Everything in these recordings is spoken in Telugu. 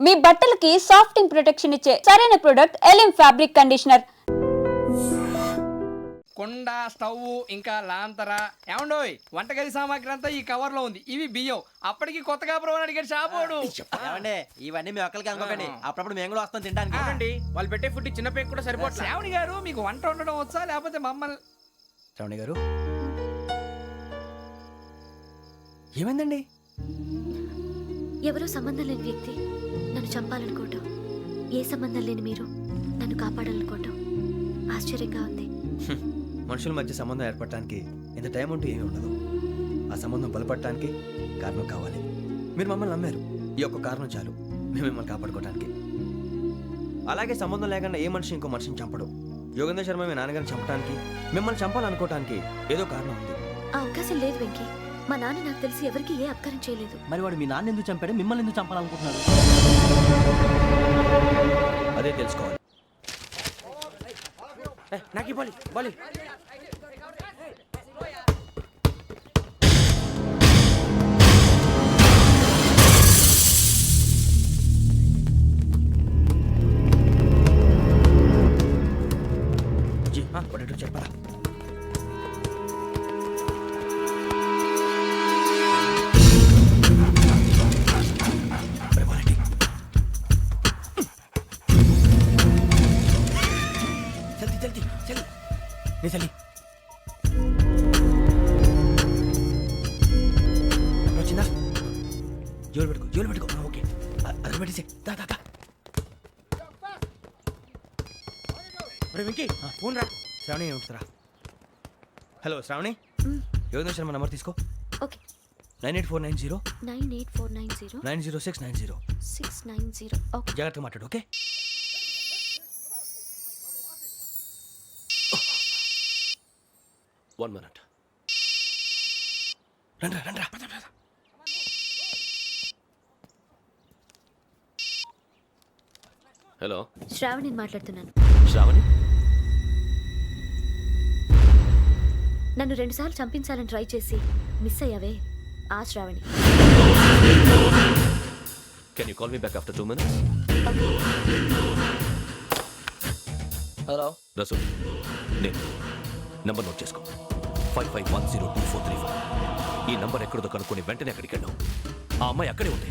మీ బట్టలకి సాఫ్టింగ్ ప్రొటెక్షన్ ఇచ్చే సరైన ప్రొడక్ట్ ఎలిమ్ ఫ్యాబ్రిక్ కండిషనర్. కుండ, స్టవ్, ఇంకా లాంతర ఏమండోయ్ వంటగది సామాగ్రి అంతా ఈ కవర్ లో ఉంది. ఇవి బియ్యం. అప్పటికి కొత్తగా బ్రౌన్ అడిగాడు షాపోడు. ఏమండి ఇవన్నీ మీ ఒక్కరికి అనుకోకండి, అప్పుడప్పుడు మేము కూడా వస్తాం తింటానికి. చూడండి వాళ్ళు పెట్టే ఫుడ్ చిన్న పేక్ కూడా సరిపోతుంది. శ్రావణి గారు మీకు వంట వండడం వచ్చా లేకపోతే మమ్మల్ని? శ్రావణి గారు ఏమైందండి? ఎవరో సంబంధం లేని వ్యక్తి నన్ను చంపాలనుకోవటం, ఏ సంబంధం లేని మీరు నన్ను కాపాడాలనుకోవటం ఆశ్చర్యంగా ఉంది. మనుషుల మధ్య సంబంధం ఏర్పడటానికి ఇంత టైం ఉంటే ఏమీ ఉండదు. ఆ సంబంధం బలపడటానికి కారణం కావాలి. మీరు మమ్మల్ని నమ్మారు, ఈ ఒక్క కారణం చాలు మేము మిమ్మల్ని కాపాడుకోవటానికి. అలాగే సంబంధం లేకుండా ఏ మనిషి ఇంకో మనిషిని చంపడు. యోగేంద్ర శర్మ మీ నాన్నగారిని చంపడానికి, మిమ్మల్ని చంపాలనుకోవటానికి ఏదో కారణం ఉంది. ఆ అవకాశం లేదు వెంకీ. మా నాన్న నాకు తెలిసి ఎవరికి ఏ అపకారం చేయలేదు. మరి వాడు మీ నాన్న ఎందుకు చంపాడు, మిమ్మల్ని ఎందుకు చంపాలనుకుంటున్నాడు? అదే తెలుసుకోవాలి. నాకు బాలి బాలి పడేటో చెప్పరా? చలి వచ్చిందా? జోలు పెట్టుకో. ఓకే, అది పెట్టేసి వెంకీ ఫోన్ రా. శ్రావణి ఉంటుందిరా. హలో శ్రావణి, యోగేంద్ర శర్మ నంబర్ తీసుకో. ఓకే. 98490 98490 90690. 690. ఓకే, జాగ్రత్తగా మాట్లాడు. ఓకే. One minute. రండ్రా. హలో, శ్రావణిని మాట్లాడుతున్నాను. శ్రావణి? నన్ను 2 సార్లు చంపించాలని ట్రై చేసి మిస్ అయ్యావే, ఆ Shravani. Can you call me back after 2 minutes? Hello Rasu, నేను నంబర్ నోట్ చేసుకో. 55102435. ఈ నంబర్ ఎక్కడదో కనుక్కొని వెంటనే అక్కడికి వెళ్ళావు. ఆ అమ్మాయి అక్కడే ఉంది.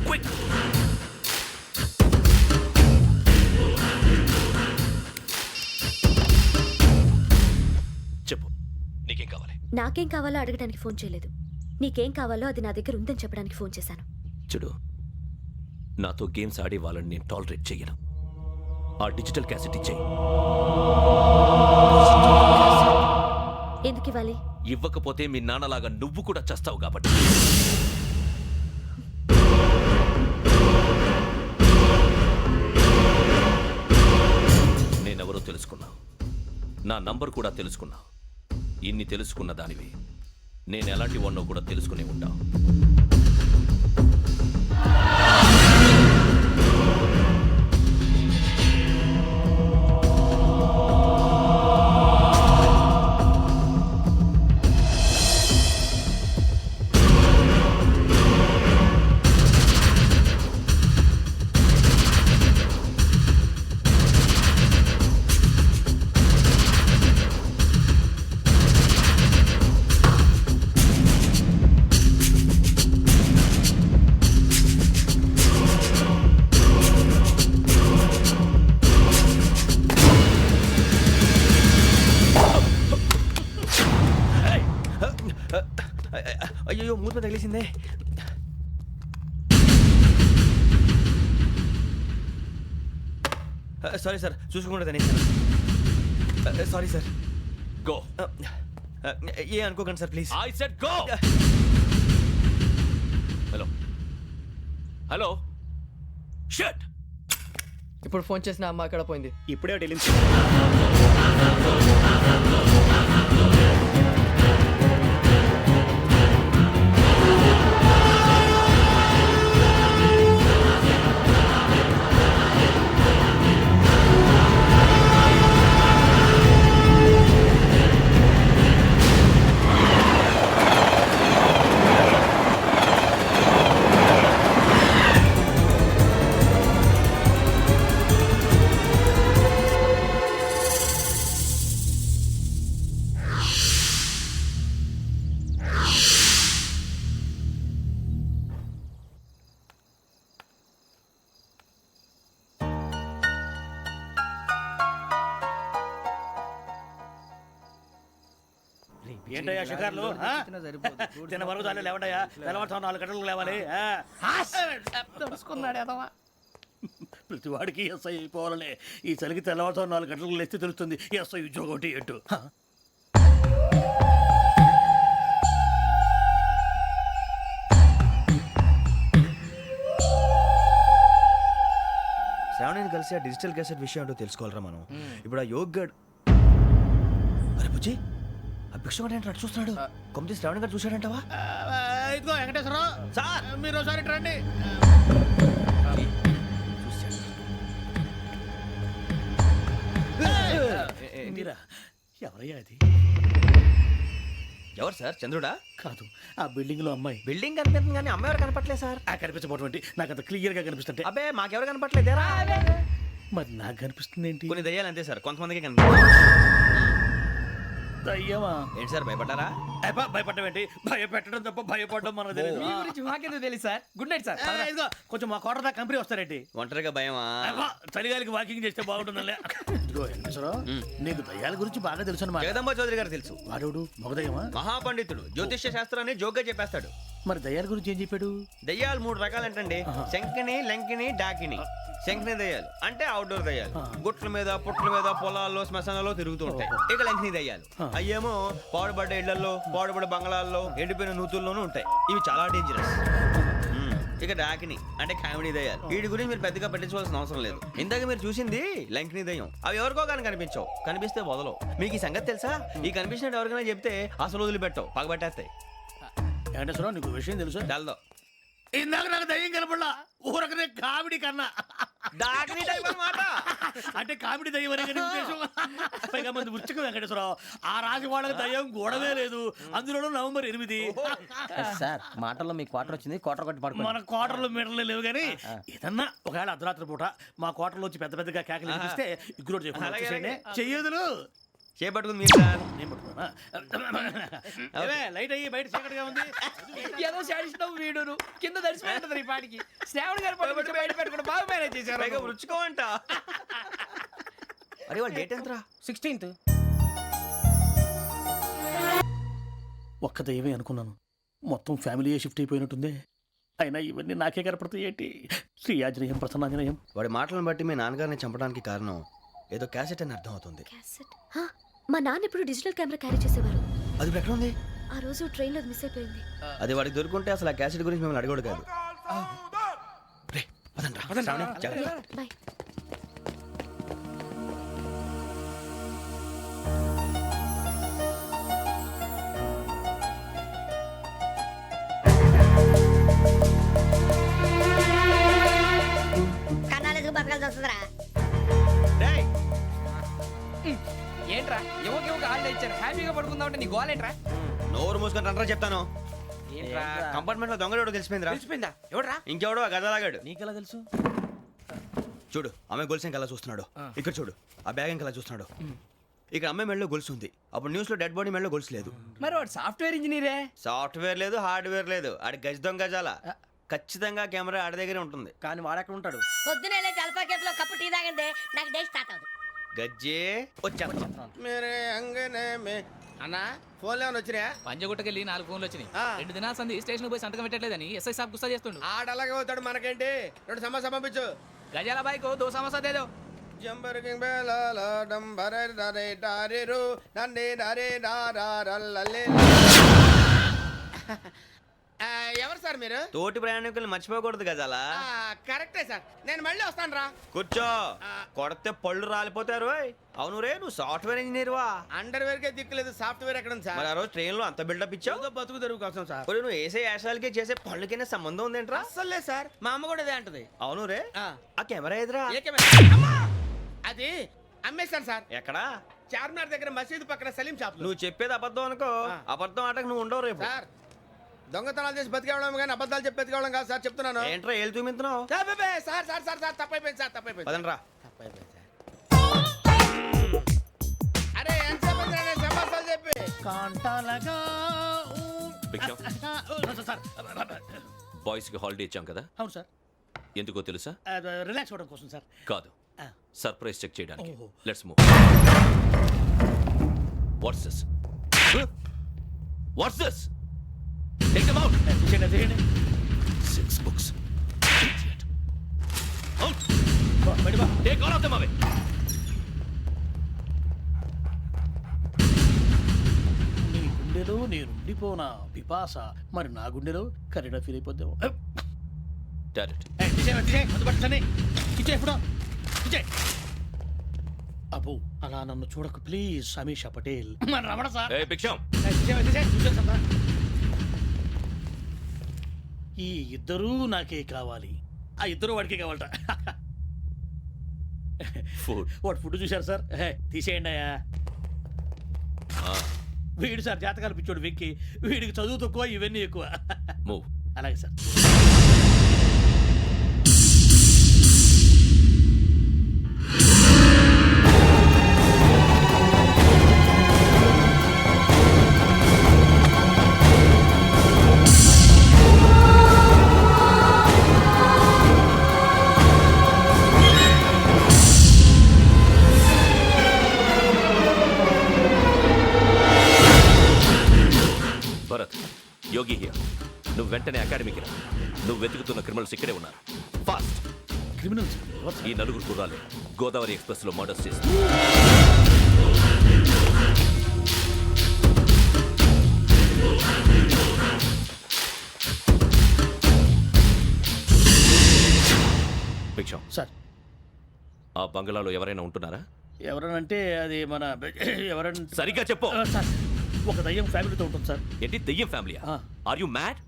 క్విక్! చెప్పు, నీకేం కావాలి? నాకేం కావాలో అడగడానికి ఫోన్ చేయలేదు. నీకేం కావాలో అది నా దగ్గర ఉందని చెప్పడానికి ఫోన్ చేశాను. చూడు, నాతో గేమ్స్ ఆడే వాళ్ళని నేను టాలరేట్ చెయ్యను. ఆ డిజిటల్ క్యాసెట్ ఇచ్చేయి. ఎందుకు ఇవ్వాలి? ఇవ్వకపోతే మీ నాన్నలాగా నువ్వు కూడా చస్తావు కాబట్టి. నేనెవరో తెలుసుకున్నావు, నా నంబర్ కూడా తెలుసుకున్నావు. ఇన్ని తెలుసుకున్న దానివి నేను ఎలాంటి వాడినో కూడా తెలుసుకునే ఉంటావు. అయ్యో, మూత తగిలేసిందే. సారీ సార్, చూసుకోకుండా తినేసాను. Sorry sir. గో. ఏ అనుకోకండి sir, please. I said go. Hello hello, shut. ఇప్పుడు ఫోన్ చేసిన అమ్మ అక్కడ పోయింది. ఇప్పుడే డెలింగ్. ఏంటయ్యా షికార్లు తిన్న వరకు చాలు లేవడయ్యా తెల్లవారుతో 4 గంటలకు లేవాలి తెలుసుకున్నాడు ఎదవా. ప్రతి వాడికి ఎస్ఐ అయిపోవాలనే ఈ చలికి తెల్లవారుతో 4 గంటలకు లేస్తే తెలుస్తుంది ఎస్ఐ ఉద్యోగం ఒకటి ఎటు శ్రావణిని కలిసి ఆ డిజిటల్ క్యాసెట్ విషయం ఏంటో తెలుసుకోవాలరా మనం. ఇప్పుడు ఆ యోగ్ గడ్ అరే బుజ్జి ఆ భిక్షగాడు ఏంటో అటు చూస్తున్నాడు. కొమ్మిది శ్రావణి గారు చూశాడంటావా? ఇదిగో వెంకటేశ్వరరావు సార్ మీరు ఒకసారి రండి మీరా ఎవరయ్యా అది ఎవరు సార్? చంద్రుడా? కాదు ఆ బిల్డింగ్ లో అమ్మాయి బిల్డింగ్ కనిపిస్తుంది కానీ అమ్మ ఎవరు కనపట్లేదు సార్. ఆ కనిపించబోటువంటి నాకు అంత క్లియర్ గా కనిపిస్తుంటే అబ్బే మాకెవరు కనపట్లేదేరా? మరి నాకు కనిపిస్తుంది ఏంటి కొన్ని దయ్యాలు అంతే సార్, కొంతమందికి కనిపిస్తుంది. దయ్యమా ఏంటి సార్ భయపడ్డారా? భయపడడం ఏంటి భయపెట్టడం తప్ప భయపడడం మనకు తెలియదు మీ గురించి మాకెందుకు తెలుసు సార్. Good night sir. ఇదిగో కొంచెం మా కోట దాకా కంపెనీ వస్తారేంటి ఒంటరిగా భయమా? చలిగాలికి వాకింగ్ చేస్తే బాగుంటుందిలే ఇదిగో వెంకటేశ్వరరావు నీకు దయ్యాల గురించి బాగా తెలుసు అన్నమాట జగదంబ చౌదరి గారు తెలుసు. వాడోడు మగదయ్యమా మహాపండితుడు, జ్యోతిష్య శాస్త్రాన్ని జోగ్గా చెప్పేస్తాడు. మరి దయ్యాల గురించి ఏం చెప్పాడు దయ్యాలు 3 రకాలంటండి. శంకిని, లంకిని, డాకిని. శంకిని దయ్యాలు అంటే అవుట్డోర్ దయ్యాలు, గుట్ల మీద పుట్ల మీద పొలాల్లో శ్మశానాల్లో తిరుగుతూ ఉంటాయి. ఇక లంకిని దయ్యాలు అయ్యేమో పాడుబడ్డ ఇళ్లలో, పాడుబడ్డ బంగ్లాల్లో, ఎండిపోయిన నూతుల్లోనూ ఉంటాయి. ఇవి చాలా డేంజరస్. ఇక డాకిని అంటే కామెడీ దయ్యాలు. వీటి గురించి మీరు పెద్దగా పట్టించుకోవాల్సిన అవసరం లేదు. ఇందాక మీరు చూసింది లంకిని దయ్యం. అవి ఎవరికో కానీ కనిపించవు, కనిపిస్తే వదలవు. మీకు ఈ సంగతి తెలుసా? ఈ కనిపించినట్టు ఎవరికైనా చెప్తే అసలు వదిలిపెట్టవు, పగబట్టేస్తాయి. వెంకటేశ్వరరావు నీకు విషయం తెలుసు డల్దో ఇందాక నాకు దయ్యం కనపడలా ఊరకనే కామెడీ కన్నా డాకిని టైప్ అన్నమాట. అంటే కామెడీ దయ్యం అనే కదా ఉద్దేశం. పైగా మంది ఉచ్చక వెంకటేశ్వరరావు ఆ రాజు వాళ్ళకి దయ్యం గొడవే లేదు. అందులోనూ నవంబర్ 8 సార్ మాటల్లో మీ క్వార్టర్ వచ్చింది, క్వార్టర్ కొట్టి పడుకో. మన క్వార్టర్లో మీటర్లు లేవు కానీ ఏదన్నా ఒకవేళ అర్ధరాత్రి పూట మా క్వార్టర్లో వచ్చి పెద్ద పెద్దగా కేకలు ఇస్తే ఇగ్గురు చెప్పండి చెయ్యదులు చేపట్టుకుంది మీరు సార్. నేను పట్టుకున్నా లైట్ అయ్యి బయట చీకటిగా ఉంది ఏదో శాడిస్తావు వీడును కింద దర్శనం ఈ పాటికి. శ్రావణ్ గారు పట్టుబట్టి బయట పెట్టుకుంటే బాగా మేనేజ్ చేశారు. పైగా రుచుకోవంట. అరే వాళ్ళ డేట్ ఎంతరా? 16th. ఒక్క దయ్యమే అనుకున్నాను, మొత్తం ఫ్యామిలీ షిఫ్ట్ అయిపోయినట్టుంది. అయినా ఇవన్నీ నాకే కనపడతాయి ఏంటి? శ్రీ ఆంజనేయం ప్రసన్నాంజనేయం. వాడి మాటలను బట్టి మీ నాన్నగారిని చంపడానికి కారణం ఏదో క్యాసెట్ అని అర్థం అవుతుంది. క్యాసెట్ మా నాన్న ఇప్పుడు డిజిటల్ కెమెరా క్యారీ చేసేవారు. అది ఇప్పుడు ఎక్కడ ఉంది? ఆ రోజు ట్రైన్లో మిస్ అయిపోయింది. అది వాడికి దొరుకుంటే అసలు ఆ క్యాసెట్ గురించి మిమ్మల్ని అడగడు కాదు. రే, పదండ్రా. శ్రావణి, జాగ్రత్త. బాయ్. కన్నాలకు బతకాల్సి వస్తుందిరా. రేయ్, ఏంట్రా యువకి హాలిడే ఇచ్చారు, హ్యాపీగా పడుకుందామంటే నీ గోలేంట్రా? నోరు మూసుకొని రండ్రా చెప్తాను. ఏంట్రా కంపార్ట్మెంట్ లో దొంగడు తెలిసిపోయిందిరా. తెలిసిపోయిందా? ఎవడ్రా? ఇంకెవడో ఆ గదలాగాడు. నీకెలా తెలుసు? చూడు ఆమె గొలుసు ఇంకలా చూస్తున్నాడు. ఇక్కడ చూడు ఆ బ్యాగ్ ఇంకలా చూస్తున్నాడు. ఇక్కడ అమ్మాయి మెడలో గొలుసు ఉంది. అప్పుడు న్యూస్ లో డెడ్ బాడీ మెడలో గొలుసు లేదు. మరి వాడు సాఫ్ట్వేర్ ఇంజనీరే. సాఫ్ట్వేర్ లేదు, హార్డ్వేర్ లేదు. ఆడి గజ దొంగ గజాల. ఖచ్చితంగా కెమెరా ఆడి దగ్గరే ఉంటుంది. కానీ వాడెక్కడ ఉంటాడు? పొద్దునే లేచి అల్ఫా కేఫ్ లో కప్పు టీ తాగంటే నాకు డే స్టార్ట్ అవుతుంది. గజ్జే వచ్చా. అన్నా ఫోన్లో వచ్చినా? పంజగుట్టకెళ్ళి 4 ఫోన్లు వచ్చినాయి. 2 దినాల సంది స్టేషన్ పోయి సంతకం పెట్టలేదని ఎస్ఐ సాబ్ గుస్తా చేస్తుండు. ఆడలాగే పోతాడు, మనకేంటి? 2 సమస్య పంపించు. గజాల బైక్ 2 సమస్య దేదో. ఎవరు సార్ మీరు? తోటి ప్రయాణికుల్ని మర్చిపోకూడదు గజాల. కరెక్టే సార్, నేను మళ్ళీ వస్తాను రా. కూర్చో, కొడితే పళ్ళు రాలిపోతారు. అవును రే, నువ్వు సాఫ్ట్వేర్ ఇంజనీర్ వా? అండర్వేర్ కే దిక్కులేదు, సాఫ్ట్వేర్ ఎక్కడ ఉంది సార్? మరి ఆ రోజు ట్రైన్ లో అంత బిల్డప్ ఇచ్చావు. బతుకు తెరువు కోసం సార్. మరి నువ్వు వేసే యాశాలకి చేసే పళ్ళకైనా సంబంధం ఉందేంట్రా? అస్సలు లేదు సార్, మా అమ్మ కూడా అదే అంటది. అవును రే, ఆ కెమెరా ఎదురా అది అమ్మేశాను సార్. ఎక్కడా? చార్మినార్ దగ్గర మసీదు పక్కన సలీం షాప్. నువ్వు చెప్పేది అబద్ధం అనుకో. అబద్ధం ఆటకు నువ్వు ఉండవు రేపు. సార్ దొంగతనాలు చేసి బతికేవడం కానీ అబద్ధాలు చెప్పి బతికేవడం కాదు సార్, చెప్తున్నాను. ఏంట్రా ఏళ్ళు చూపించినావు? Sir sir sir sir sir తప్పైపోయింది సార్, తప్పైపోయింది. పదండ్రా. తప్పైపోయింది సార్. అరే ఎంత సమాసాలు చెప్పి కాంటాలగా బాయ్స్ కి హాలిడే ఇచ్చాం కదా, అవును సార్, ఎందుకో తెలుసా? రిలాక్స్ అవ్వడం కోసం సార్. కాదు, సర్ప్రైజ్ చెక్ చేయడానికి. ఓహో. Let's move. What's this? What's this? Take them out. తీసేయండి. 6 books. Idiot. Out. బయట బా. Take all of them away. నీ గుండెలో నేనుండిపోనా పిపాస, మరి నా గుండెలో కరీడా ఫీల్ అయిపోద్దాము. Direct. అబ్బో అలా నన్ను చూడకు ప్లీజ్, సమీషా పటేల్. మన రమణ సార్. Hey, Biksham. ఈ ఇద్దరూ నాకే కావాలి, ఆ ఇద్దరు వాడికే కావాలట. Food. వాడు ఫుడ్ చూశారు సార్. తీసేయండి అయ్యా. Ah, వీడు సార్ జాతకాలు పిచ్చోడు వెక్కి, వీడికి చదువు తక్కువ ఇవన్నీ ఎక్కువ. move. అలాగే సార్. Bharat, Yogi here. నువ్వు వెంటనే అకాడమీకి రా. నువ్వు వెతుకుతున్న క్రిమినల్స్ ఇక్కడే ఉన్నారు. ఫాస్ట్. క్రిమినల్స్ ఈ నలుగురు కుర్రాలు గోదావరి ఎక్స్ప్రెస్ లో మర్డర్స్ చేస్తారు. భిక్షం, సార్. ఆ బంగ్లాలో ఎవరైనా ఉంటున్నారా? ఎవరనంటే అది మన ఎవరన్నా సరిగ్గా చెప్పు. సార్, ఒక దయ్యం ఫ్యామిలీతో ఉంటుంది సార్. ఏంటి దెయ్యం ఫ్యామిలీ? ఆ. Are you mad?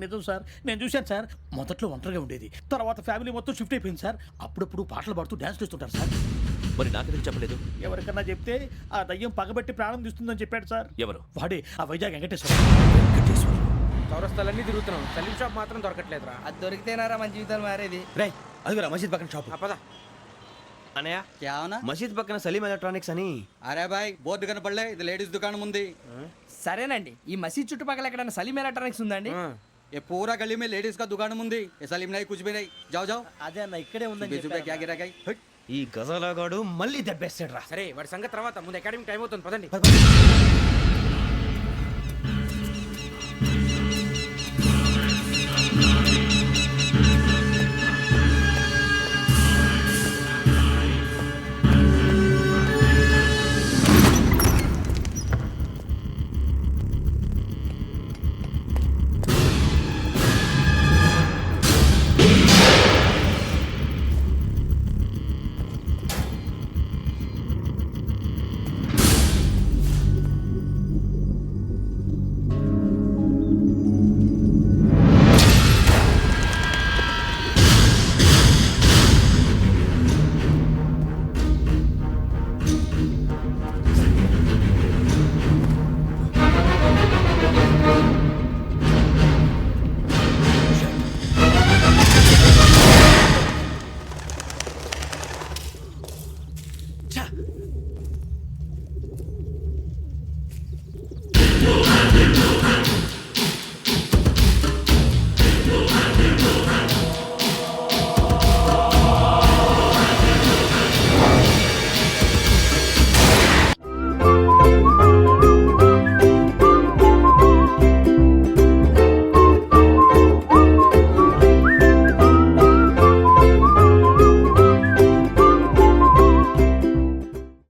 నిజం సార్, నేను చూశాను సార్. మొదట్లో ఒంటరిగా ఉండేది, తర్వాత ఫ్యామిలీ మొత్తం షిఫ్ట్ అయిపోయింది సార్. అప్పుడప్పుడు పాటలు పాడుతూ డ్యాన్స్ చేస్తుంటారు సార్. మరి నాకెందుకు చెప్పలేదు? ఎవరికన్నా చెప్తే ఆ దయ్యం పగబెట్టి ప్రాణం తీస్తుందని చెప్పాడు సార్. ఎవరు? వాడే ఆ వైజాగ్ వెంకటేశ్వర. చౌరస్తాలన్నీ తిరుగుతున్నాం, సలీం షాప్ మాత్రం దొరకట్లేదురా. అది దొరికితేనారా మన జీవితాలు మారేది. రే అదిగురా మసీద్ పక్కన షాప్. పద. అనయ్య, क्या होना? మసీద్ పక్కన సలీం ఎలక్ట్రానిక్స్ అని. अरे भाई बहुत కనపడలే, ఇది లేడీస్ దుకాణం ఉంది. సరేనండి, ఈ మసీద్ చుట్టుపక్కల ఎక్కడైనా సలీం ఎలక్ట్రానిక్స్ ఉందండి? ये पूरा गली में लेडीज का दुकान मुंदी, ये सलीम नहीं कुछ भी नहीं. जाओ जाओ. అదే అన్న ఇక్కడే ఉందని सुबह क्या गिरा गई? ఈ గజాలగాడు మళ్ళీ దెబ్బేస్తాడు రా. సరే వాడి సంగతి తర్వాత, ముందు అకాడమిక్ టైం అవుతుంది, పదండి.